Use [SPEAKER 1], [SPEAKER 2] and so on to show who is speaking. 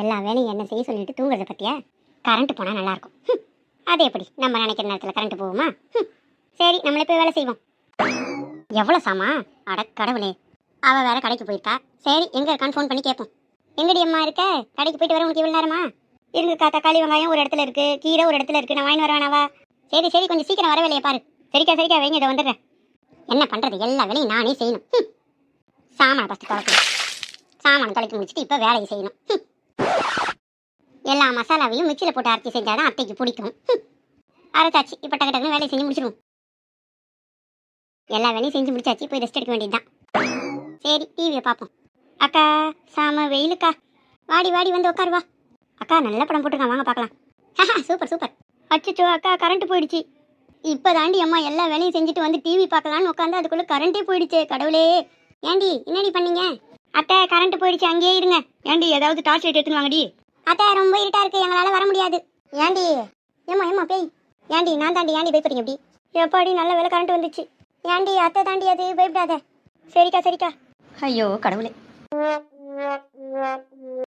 [SPEAKER 1] எல்லா வேலையும் என்ன செய்ய சொல்லிட்டு தூங்குறத பத்தியா? கரண்ட் போனால் நல்லாயிருக்கும். அது எப்படி நம்ம நினைக்கிற நேரத்தில் கரண்ட் போகுமா? சரி, நம்மளே போய் வேலை செய்வோம். எவ்வளோ சாமா? அட கடவுளே, அவள் வேற கடைக்கு போயிருக்கா. சரி, எங்கே இருக்கான்னு ஃபோன் பண்ணி கேட்போம். எங்கடி அம்மா இருக்க? கடைக்கு போயிட்டு வர உனக்கு இவ்வளோ நேரமா? இருக்குக்கா, தக்காளி வெங்காயம் ஒரு இடத்துல இருக்கு, கீரை ஒரு இடத்துல இருக்கு, நான் வாங்கி வரவேனாவா? சரி சரி, கொஞ்சம் சீக்கிரம் வர வேலையை பாரு. சரிக்கா சரிக்கா, வைங்க, இதை வந்துடுறேன். என்ன பண்ணுறது, எல்லா வேலையும் நானே செய்யணும். சாமானை ஃபஸ்ட்டு தொலைக்கணும். சாமானை தொலைக்க முடிச்சுட்டு இப்போ வேலையை செய்யணும். எல்லா மசாலாவையும் மிக்சியில் போட்டு அரைச்சி செஞ்சாதான் அத்தைக்கு பிடிக்கும். அரைச்சாச்சு, இப்போ டக்கு டக்குன்னு வேலையை செஞ்சு முடிச்சிடுவோம். எல்லா வேலையும் செஞ்சு முடிச்சாச்சு, போய் ரெஸ்ட் எடுக்க வேண்டியதுதான். சரி, டிவியை பார்ப்போம். அக்கா, சாம வெயிலுக்கா, வாடி வாடி வந்து உட்காருவா. அக்கா, நல்ல படம் போட்டுருக்கான், வாங்க பார்க்கலாம். Super super. அச்சோ அக்கா, கரண்ட் போயிடுச்சு. இப்போ தாண்டி அம்மா எல்லா வேலையும் செஞ்சுட்டு வந்து டிவி பார்க்கலான்னு உட்காந்து அதுக்குள்ளே கரண்ட்டே போயிடுச்சு. கடவுளே, ஏண்டி என்னடி பண்ணீங்க? அத்தை, கரண்ட் போயிடுச்சு, அங்கேயே இருங்க. ஏண்டி ஏதாவது டார்ச் லைட் எடுத்துன்னு வாங்கடி. அத்தை, ரொம்ப இருட்டா இருக்கு, எங்களால் வர முடியாது. ஏண்டி? ஏம்மா பேய். ஏண்டி, நான் தாண்டி, ஏண்டி பயப்படுறீங்க அப்படி? எப்பாடி, நல்ல வேலை கரண்ட் வந்துச்சு. ஏண்டி, அத்தை தாண்டி, அது பயப்படாத. சரிக்கா சரிக்கா. ஐயோ கடவுளே.